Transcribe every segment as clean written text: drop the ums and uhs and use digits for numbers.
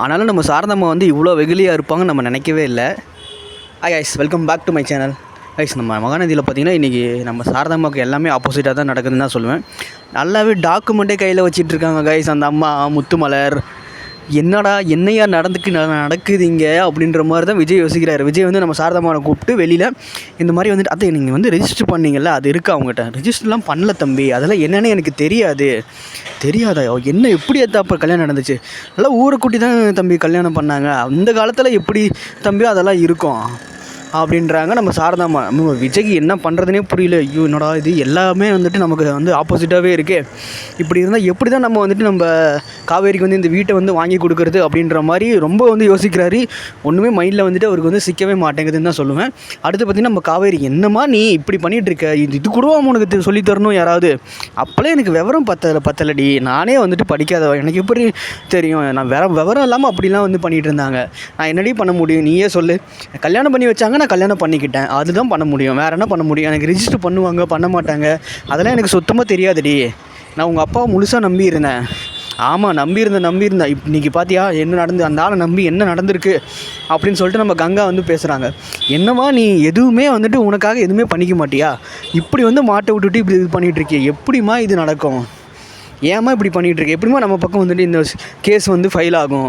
ஆனாலும் நம்ம சாரதாம்மா வந்து இவ்வளோ வெகுளியாக இருப்பாங்கன்னு நம்ம நினைக்கவே இல்லை. Hi guys, welcome back to my channel. Guys, நம்ம மகாநதியில் பார்த்திங்கன்னா இன்றைக்கி நம்ம சாரதாம்மாவுக்கு எல்லாமே ஆப்போசிட்டாக தான் நடக்குதுன்னு தான் சொல்லுவேன். நல்லாவே டாக்குமெண்ட்டே கையில் வச்சிட்ருக்காங்க கைஸ் அந்த அம்மா முத்துமலர். என்னடா என்னையா நடக்குது இங்கே அப்படின்ற மாதிரி தான் விஜய் யோசிக்கிறார். விஜய் வந்து நம்ம சாரதாம்மாவை கூப்பிட்டு வெளியில் இந்த மாதிரி வந்துட்டு அதை நீங்கள் வந்து ரெஜிஸ்டர் பண்ணீங்கல்ல, அது இருக்கா அவங்ககிட்ட? ரெஜிஸ்டர்லாம் பண்ணல தம்பி, அதெல்லாம் என்னென்னு எனக்கு தெரியாதா? என்ன எப்படி அப்போ கல்யாணம் நடந்துச்சு? நல்லா ஊரை கூட்டி தான் தம்பி கல்யாணம் பண்ணாங்க. அந்த காலத்தில் எப்படி தம்பி அதெல்லாம் இருக்கும் அப்படின்றாங்க நம்ம சாரதாம்மா. விஜய்க்கு என்ன பண்ணுறதுனே புரியல. ஐயோ என்னடா இது எல்லாமே வந்துட்டு நமக்கு வந்து ஆப்போசிட்டாகவே இருக்கே, இப்படி இருந்தால் எப்படி தான் நம்ம வந்துட்டு நம்ம காவேரிக்கு வந்து இந்த வீட்டை வந்து வாங்கி கொடுக்குறது அப்படின்ற மாதிரி ரொம்ப வந்து யோசிக்கிறாரு. ஒன்றுமே மைண்டில் வந்துட்டு அவருக்கு வந்து சிக்கவே மாட்டேங்குதுன்னு தான் சொல்லுவேன். அடுத்து பார்த்திங்கன்னா நம்ம காவேரி, என்னம்மா நீ இப்படி பண்ணிகிட்ருக்க, இது கூட உனக்கு சொல்லித்தரணும் யாராவது. அப்போலாம் எனக்கு விவரம் பத்தலடி, நானே வந்துட்டு படிக்காத, எனக்கு எப்படி தெரியும்? நான் விவரம் இல்லாமல் அப்படிலாம் வந்து பண்ணிகிட்டு இருந்தாங்க. நான் என்னடி பண்ண முடியும், நீயே சொல்லு. கல்யாணம் பண்ணி வச்சாங்க, நான் கல்யாணம் பண்ணிக்கிட்டேன், அதுதான் பண்ண முடியும். வேறு என்ன பண்ண முடியும்? எனக்கு ரிஜிஸ்டர் பண்ணுவாங்க பண்ண மாட்டாங்க அதெல்லாம் எனக்கு சுத்தமாக தெரியாதுடி. நான் உங்கள் அப்பாவை முழுசாக நம்பியிருந்தேன். ஆமாம், நம்பியிருந்தேன். இன்றைக்கி பார்த்தியா என்ன நடந்து, அந்த ஆளை நம்பி என்ன நடந்திருக்கு அப்படின்னு சொல்லிட்டு நம்ம கங்கா வந்து பேசுகிறாங்க. என்னம்மா நீ எதுவுமே வந்துட்டு உனக்காக எதுவுமே பண்ணிக்க மாட்டியா? இப்படி வந்து மாட்டை விட்டுட்டு இப்படி இது பண்ணிகிட்ருக்கிய, எப்படிம்மா இது நடக்கும்? ஏம்மா இப்படி பண்ணிகிட்ருக்கு? எப்படிமா நம்ம பக்கம் வந்துட்டு இந்த கேஸ் வந்து ஃபைல் ஆகும்?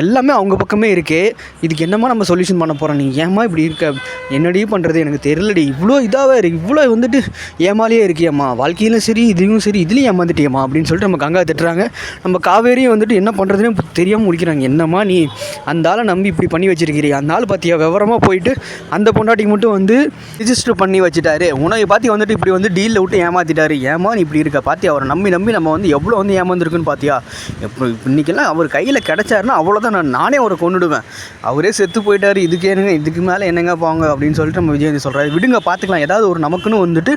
எல்லாமே அவங்க பக்கமே இருக்கே, இதுக்கு என்னம்மா நம்ம சொல்யூஷன் பண்ண போகிறோம்? நீ ஏம்மா இப்படி இருக்க? என்னடி பண்ணுறது எனக்கு தெரியலடி. இவ்வளோ இதாகவே இருக்குது, இவ்வளோ வந்துட்டு ஏமாலியே இருக்கியம்மா, வாழ்க்கையிலும் சரி இதுவும் சரி, இதுலேயும் ஏமாந்துட்டியம்மா அப்படின்னு சொல்லிட்டு நம்ம கங்கா திட்டுறாங்க. நம்ம காவேரியும் வந்துட்டு என்ன பண்ணுறதுன்னு தெரியாமல் முடிக்கிறாங்க. என்னம்மா நீ அந்த ஆளை நம்பி இப்படி பண்ணி வச்சிருக்கிறீ? அந்த ஆள் பார்த்தியா விவரமாக போயிட்டு அந்த பொண்டாட்டிக்கு மட்டும் வந்து ரிஜிஸ்டர் பண்ணி வச்சுட்டாரு. உனக்கு பார்த்தி வந்துட்டு இப்படி வந்து டீலில் விட்டு ஏமாற்றிட்டாரு. ஏமா நீ இப்படி இருக்க? பார்த்தியா அவரை நம்பி நம்ம வந்து எவ்வளோ வந்து ஏமாந்துருக்குன்னு பார்த்தியா? இன்றைக்கெல்லாம் அவர் கையில் கிடச்சாருன்னா அவ்வளோதான், நானே அவரை கொண்டுடுவேன். அவரே செத்து போயிட்டார், இதுக்கு மேலே என்னங்க போங்க அப்படின்னு சொல்லிட்டு நம்ம விஜய் வந்து சொல்கிறாரு. விடுங்க பார்த்துக்கலாம், ஏதாவது ஒரு நமக்குன்னு வந்துட்டு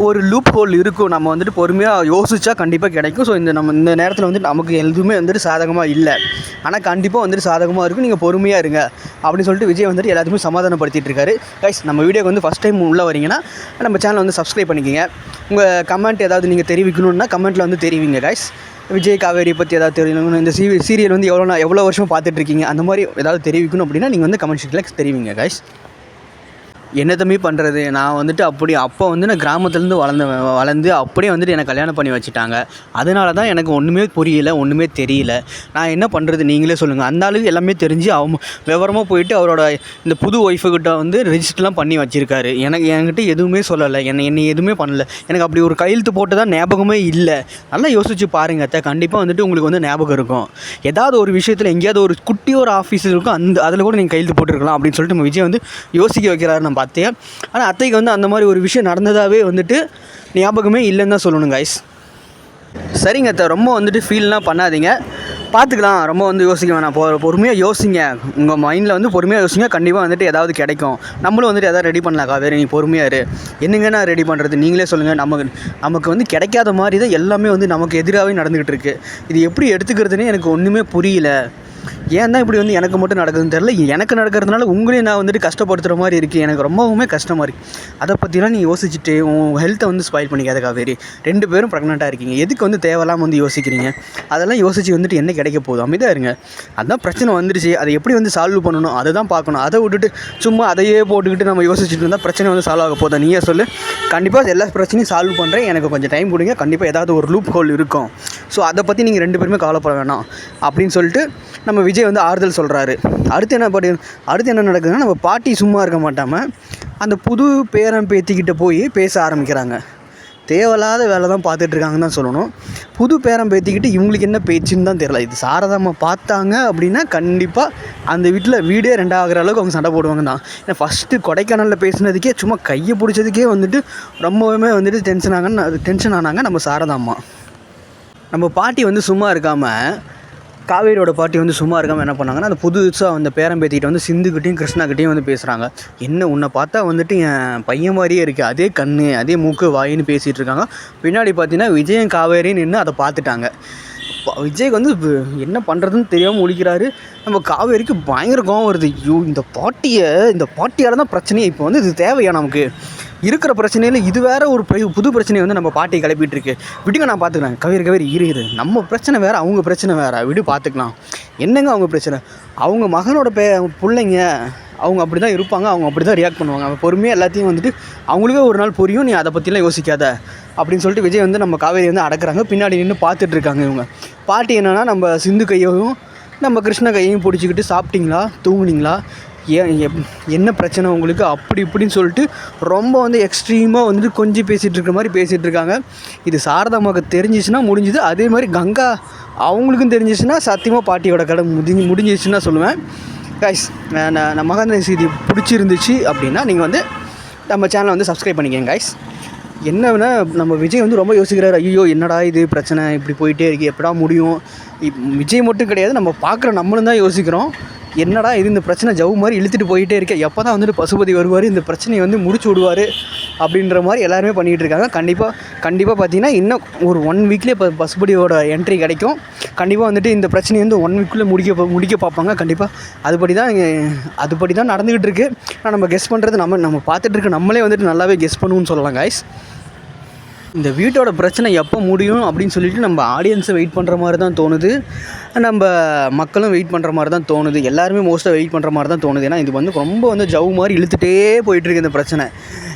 ஒரு லூப் ஹோல் இருக்கும், நம்ம வந்துட்டு பொறுமையாக யோசிச்சா கண்டிப்பாக கிடைக்கும். ஸோ இந்த நேரத்தில் வந்துட்டு நமக்கு எதுவுமே வந்துட்டு சாதகமாக இல்லை, ஆனால் கண்டிப்பாக வந்துட்டு சாதகமாக இருக்கும், நீங்கள் பொறுமையாக இருங்க அப்படின்னு சொல்லிட்டு விஜய் வந்துட்டு எல்லாத்துக்குமே சமாதானப்படுத்திட்டு இருக்காரு. கைஸ், நம்ம வீடியோக்கு வந்து ஃபஸ்ட் டைம் உள்ளே வரீங்கன்னா நம்ம சேனலை வந்து சப்ஸ்கிரைப் பண்ணிக்கோங்க. உங்கள் கமெண்ட் ஏதாவது நீங்கள் தெரிவிக்கணுன்னா கமெண்ட்டில் வந்து தெரிவிங்க கைஸ். விஜய் காவேரி பற்றி ஏதாவது தெரியணும், இந்த சீரியல் வந்து எவ்வளோ வருஷமாக பார்த்துட்ருக்கீங்க, அந்த மாதிரி ஏதாவது தெரிவிக்கணும் அப்படின்னா நீங்கள் வந்து கமெண்ட் செக்ஷனில் தெரிவிங்க கைஸ். என்ன தம்பி பண்ணுறது, நான் வந்துட்டு அப்போ வந்து நான் கிராமத்துலேருந்து வளர்ந்து அப்படியே வந்துட்டு என்னை கல்யாணம் பண்ணி வச்சுட்டாங்க. அதனால தான் எனக்கு ஒன்றுமே புரியல, ஒன்றுமே தெரியல. நான் என்ன பண்ணுறது நீங்களே சொல்லுங்கள். அந்த ஆளுக்கு எல்லாமே தெரிஞ்சு விவரமாக போயிட்டு அவரோட இந்த புது ஒய்ஃபுக்கிட்ட வந்து ரெஜிஸ்டர்லாம் பண்ணி வச்சுருக்காரு. என்கிட்ட எதுவுமே சொல்லலை, என்னை எதுவுமே பண்ணலை. எனக்கு அப்படி ஒரு கையெழுத்து போட்டு தான் ஞாபகமே இல்லை. நல்லா யோசிச்சு பாருங்க அத்தை, கண்டிப்பாக வந்துட்டு உங்களுக்கு வந்து ஞாபகம் இருக்கும். ஏதாவது ஒரு விஷயத்தில் எங்கேயாவது ஒரு குட்டி ஒரு ஆஃபீஸ் இருக்கும், அதில் கூட நீங்கள் கையெழுத்து போட்டுருக்கலாம் அப்படின்னு சொல்லிட்டு நம்ம விஜய் வந்து யோசிக்க வைக்கிறாரு நம்ம அத்தையை. ஆனால் அத்தைக்கு வந்து அந்த மாதிரி ஒரு விஷயம் நடந்ததாகவே வந்துட்டு ஞாபகமே இல்லைன்னு தான் சொல்லணும் கைஸ். சரிங்க அத்தை, ரொம்ப வந்துட்டு ஃபீல்லாம் பண்ணாதீங்க, பார்த்துக்கலாம். ரொம்ப வந்து யோசிக்க வேணாம், பொறுமையாக யோசிங்க. உங்கள் மைண்டில் வந்து பொறுமையாக யோசிங்க, கண்டிப்பாக வந்துட்டு ஏதாவது கிடைக்கும். நம்மளும் வந்துட்டு எதாவது ரெடி பண்ணலாம். காவேரி நீ பொறுமையாக இரு. என்னங்க நான் ரெடி பண்ணுறது நீங்களே சொல்லுங்கள். நமக்கு வந்து கிடைக்காத மாதிரி தான் எல்லாமே வந்து நமக்கு எதிராகவே நடந்துக்கிட்டு இருக்குது. இது எப்படி எடுத்துக்கிறதுனே எனக்கு ஒன்றுமே புரியல. ஏன் தான் இப்படி வந்து எனக்கு மட்டும் நடக்குதுன்னு தெரில. எனக்கு நடக்கிறதுனால உங்களையும் நான் வந்துட்டு கஷ்டப்படுத்துகிற மாதிரி இருக்குது, எனக்கு ரொம்பவுமே கஷ்டமாக இருக்குது. அதை பற்றிலாம் நீ யோசிச்சுட்டு உன் ஹெல்த்தை வந்து ஸ்பாயில் பண்ணிக்காத காவேரி. 2 பேரும் ப்ரெக்னெண்ட்டாக இருக்கீங்க, எதுக்கு வந்து தேவையில்லாமல் வந்து யோசிக்கிறீங்க? அதெல்லாம் யோசித்து வந்துட்டு என்ன கிடைக்க போகுது? அமைதியாக இருங்க. அதுதான் பிரச்சனை வந்துருச்சு, அதை எப்படி வந்து சால்வ் பண்ணணும் அதை தான் பார்க்கணும். அதை விட்டுட்டு சும்மா அதையே போட்டுக்கிட்டு நம்ம யோசிச்சுட்டு இருந்தால் பிரச்சனை வந்து சால்வ் ஆக போதா? நீயே சொல்லு. கண்டிப்பாக எல்லா பிரச்சனையும் சால்வ் பண்ணுறேன், எனக்கு கொஞ்சம் டைம் கொடுங்க, கண்டிப்பாக ஏதாவது ஒரு லூப் ஹோல் இருக்கும். ஸோ அதை பற்றி நீங்கள் 2 பேருமே கவலைப்பட வேணாம் அப்படின்னு சொல்லிட்டு நம்ம விஜய் வந்து ஆறுதல் சொல்கிறாரு. அடுத்து என்ன நடக்குதுன்னா, நம்ம பாட்டி சும்மா இருக்க மாட்டாமல் அந்த புது பேரன் பேத்திக்கிட்ட போய் பேச ஆரம்பிக்கிறாங்க. தேவையில்லாத வேலை தான் பார்த்துட்ருக்காங்கன்னு தான் சொல்லணும். புது பேரன் பேத்திக்கிட்டு இவங்களுக்கு என்ன பேச்சுன்னு தான் தெரியல. இது சாரதாம்மா பார்த்தாங்க அப்படின்னா கண்டிப்பாக அந்த வீடே 2 ஆகிற அளவுக்கு அவங்க சண்டை போடுவாங்க தான். ஏன்னா ஃபஸ்ட்டு கொடைக்கானலில் பேசுனதுக்கே சும்மா கையை பிடிச்சதுக்கே வந்துட்டு ரொம்பவுமே வந்துட்டு டென்ஷன் ஆனாங்க நம்ம சாரதாம்மா. நம்ம பாட்டி வந்து சும்மா இருக்காமல், காவேரியோட பாட்டி வந்து சும்மா இருக்காமல் என்ன பண்ணாங்கன்னா, அந்த புதுசாக அந்த பேரம்பேத்திக்கிட்ட வந்து சிந்துக்கிட்டையும் கிருஷ்ணாக்கிட்டையும் வந்து பேசுகிறாங்க. என்ன உன்னை பார்த்தா வந்துட்டு என் பையன் மாதிரியே இருக்குது, அதே கண் அதே மூக்கு வாயின்னு பேசிகிட்டு இருக்காங்க. பின்னாடி பார்த்தீங்கன்னா விஜயம் காவேரின்னு நின்று அதை பார்த்துட்டாங்க. விஜய்க்கு வந்து என்ன பண்ணுறதுன்னு தெரியாமல் முழிக்கிறாரு. நம்ம காவேரிக்கு பயங்கர கோவம் வருது. ஐயோ இந்த பாட்டியால் தான் பிரச்சனையே. இப்போ வந்து இது தேவையா நமக்கு? இருக்கிற பிரச்சனையில் இது வேறு ஒரு புது பிரச்சனையை வந்து நம்ம பாட்டியை கிளப்பிட்டு இருக்கு. விடுங்க, நான் பார்த்துக்கலாம். கவேரி இரு. நம்ம பிரச்சனை வேறு, அவங்க பிரச்சனை வேறு. விடு பார்த்துக்கலாம். என்னங்க அவங்க பிரச்சனை? அவங்க மகனோட பிள்ளைங்க அவங்க அப்படி தான் இருப்பாங்க, அவங்க அப்படி தான் ரியாக்ட் பண்ணுவாங்க. அவங்க பொறுமையாக எல்லாத்தையும் வந்துட்டு அவங்களுக்கே ஒரு நாள் புரியும், நீ அதை பற்றிலாம் யோசிக்காத அப்படின்னு சொல்லிட்டு விஜய் வந்து நம்ம காவேரி வந்து அடக்குறாங்க. பின்னாடி நின்று பார்த்துட்ருக்காங்க இவங்க. பாட்டி என்னென்னா நம்ம சிந்து கையையும் நம்ம கிருஷ்ண கையையும் பிடிச்சிக்கிட்டு சாப்பிட்டீங்களா, தூங்குனீங்களா, என்ன பிரச்சனை உங்களுக்கு, அப்படி இப்படின்னு சொல்லிட்டு ரொம்ப வந்து எக்ஸ்ட்ரீமாக வந்துட்டு கொஞ்சம் பேசிகிட்டு இருக்கிற மாதிரி பேசிகிட்டு இருக்காங்க. இது சாரதாமாவுக்கு தெரிஞ்சிச்சுன்னா முடிஞ்சுது. அதே மாதிரி கங்கா அவங்களுக்கும் தெரிஞ்சிச்சுன்னா சத்தியமாக பாட்டியோட கடை முடிஞ்சிச்சுன்னா சொல்லுவேன். கைஸ், நான் மகாநதி செய்தி பிடிச்சிருந்துச்சு அப்படின்னா நீங்கள் வந்து நம்ம சேனலை வந்து சப்ஸ்கிரைப் பண்ணிக்கங்க கைஸ். என்னன்னா நம்ம விஜய் வந்து ரொம்ப யோசிக்கிறார். ஐயோ என்னடா இது பிரச்சனை, இப்படி போயிட்டே இருக்கு, எப்படா முடியும்? விஜய் மட்டும் கிடையாது, நம்ம பார்க்குற நம்மளும் தான் யோசிக்கிறோம். என்னடா இது, இந்த பிரச்சனை ஜவு மாதிரி இழுத்துட்டு போயிட்டே இருக்கேன், எப்போ தான் வந்துட்டு பசுபதி வருவார், இந்த பிரச்சனையை வந்து முடிச்சு விடுவார் அப்படின்ற மாதிரி எல்லாருமே பண்ணிகிட்டு இருக்காங்க. கண்டிப்பாக பார்த்தீங்கன்னா இன்னும் ஒரு 1 வீக்லேயே பசுபதியோட என்ட்ரி கிடைக்கும். கண்டிப்பாக வந்துட்டு இந்த பிரச்சனையை வந்து 1 வீக்குள்ளே முடிக்க பார்ப்பாங்க. கண்டிப்பாக அதுபடி தான் நடந்துக்கிட்டு இருக்குது. ஆனால் நம்ம கெஸ் பண்ணுறது நம்ம பார்த்துட்டு இருக்க நம்மளே வந்துட்டு நல்லாவே கெஸ் பண்ணுவோம்னு சொல்லலாம் கைஸ். இந்த வீட்டோட பிரச்சனை எப்போ முடியும் அப்படின்னு சொல்லிட்டு நம்ம ஆடியன்ஸை வெயிட் பண்ணுற மாதிரி தான் தோணுது. நம்ம மக்களும் வெயிட் பண்ணுற மாதிரி தான் தோணுது. எல்லாருமே மோஸ்ட்டாக வெயிட் பண்ணுற மாதிரி தான் தோணுது. ஏன்னா இது வந்து ரொம்ப வந்து ஜவு மாதிரி இழுத்துகிட்டே போயிட்டுருக்கு இந்த பிரச்சனை.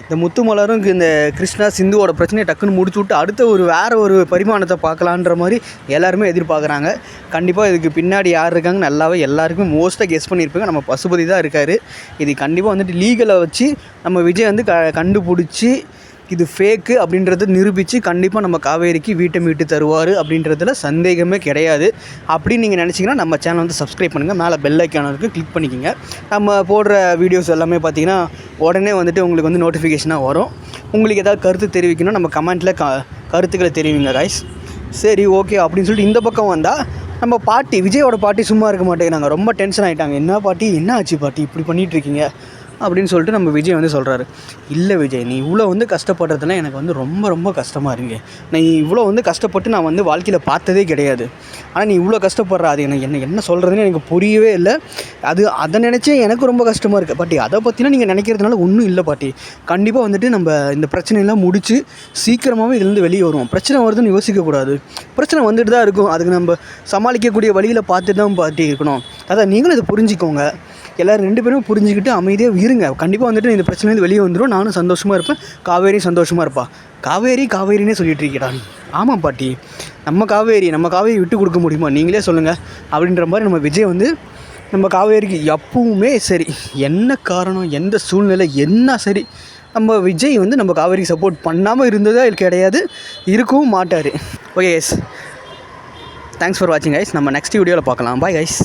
இந்த முத்துமலரும் இந்த கிருஷ்ணா சிந்துவோட பிரச்சனையை டக்குன்னு முடிச்சு விட்டு அடுத்த வேறு ஒரு பரிமாணத்தை பார்க்கலான்ற மாதிரி எல்லாருமே எதிர்பார்க்குறாங்க. கண்டிப்பாக இதுக்கு பின்னாடி யார் இருக்காங்க நல்லாவே எல்லாருக்கும் மோஸ்ட்டாக கெஸ் பண்ணியிருப்பாங்க. நம்ம பசுபதி தான் இருக்கார். இது கண்டிப்பாக வந்துட்டு லீகலை வச்சு நம்ம விஜய் வந்து கண்டுபிடிச்சி இது ஃபேக்கு அப்படின்றத நிரூபித்து கண்டிப்பாக நம்ம காவேரிக்கு வீட்டை மீட்டு தருவார் அப்படின்றதுல சந்தேகமே கிடையாது. அப்படின்னு நீங்கள் நினச்சிங்கன்னா நம்ம சேனல் வந்து சப்ஸ்கிரைப் பண்ணுங்கள். மேலே பெல் ஐக்கான் இருக்குது, கிளிக் பண்ணிக்கோங்க. நம்ம போடுற வீடியோஸ் எல்லாமே பார்த்திங்கன்னா உடனே வந்துட்டு உங்களுக்கு வந்து நோட்டிஃபிகேஷனாக வரும். உங்களுக்கு ஏதாவது கருத்து தெரிவிக்கணும் நம்ம கமெண்ட்டில் கருத்துக்களை தெரிவிங்க கைஸ். சரி ஓகே அப்படின்னு சொல்லிட்டு இந்த பக்கம் வந்தால் நம்ம பாட்டி, விஜயோட பாட்டி சும்மா இருக்க மாட்டேங்கிறாங்க. ரொம்ப டென்ஷன் ஆகிட்டாங்க. என்ன பாட்டி, என்ன ஆச்சு பாட்டி, இப்படி பண்ணிகிட்ருக்கீங்க அப்படின்னு சொல்லிட்டு நம்ம விஜய் வந்து சொல்கிறாரு. இல்லை விஜய், நீ இவ்வளோ வந்து கஷ்டப்படுறதுலாம் எனக்கு வந்து ரொம்ப ரொம்ப கஷ்டமாக இருக்கு. நான் இவ்வளோ வந்து கஷ்டப்பட்டு நான் வந்து வாழ்க்கையில் பார்த்ததே கிடையாது. ஆனால் நீ இவ்வளோ கஷ்டப்படுற, அது என்ன சொல்கிறதுன்னு எனக்கு புரியவே இல்லை. அதை நினச்சே எனக்கு ரொம்ப கஷ்டமாக இருக்குது பாட்டி. அதை பற்றினா நீங்கள் நினைக்கிறதுனால ஒன்றும் இல்லை பாட்டி. கண்டிப்பாக வந்துட்டு நம்ம இந்த பிரச்சனையெல்லாம் முடித்து சீக்கிரமாகவே இதுலேருந்து வெளியே வருவோம். பிரச்சனை வருதுன்னு யோசிக்கக்கூடாது. பிரச்சனை வந்துட்டு தான் இருக்கும். அதுக்கு நம்ம சமாளிக்கக்கூடிய வழியில் பார்த்து தான் பாட்டி இருக்கணும். அதான் நீங்களும் இதை புரிஞ்சுக்கோங்க. எல்லோரும் 2 பேரும் புரிஞ்சுக்கிட்டு அமைதியாக இருங்க. கண்டிப்பாக வந்துட்டு இந்த பிரச்சனைலேருந்து வெளியே வந்துடும். நானும் சந்தோஷமாக இருப்பேன், காவேரியும் சந்தோஷமாக இருப்பா. காவேரினே சொல்லிட்டு இருக்கீடா. ஆமாம் பாட்டி, நம்ம காவேரி விட்டு கொடுக்க முடியுமா, நீங்களே சொல்லுங்கள் அப்படின்ற மாதிரி நம்ம விஜய் வந்து நம்ம காவேரிக்கு எப்பவுமே சரி, என்ன காரணம் எந்த சூழ்நிலை என்ன சரி, நம்ம விஜய் வந்து நம்ம காவேரிக்கு சப்போர்ட் பண்ணாமல் இருந்ததே கிடையாது, இருக்கவும் மாட்டார். ஓகே கைஸ், தேங்க்ஸ் ஃபார் வாட்சிங் கைஸ். நம்ம நெக்ஸ்ட் வீடியோவில் பார்க்கலாம். Bye guys.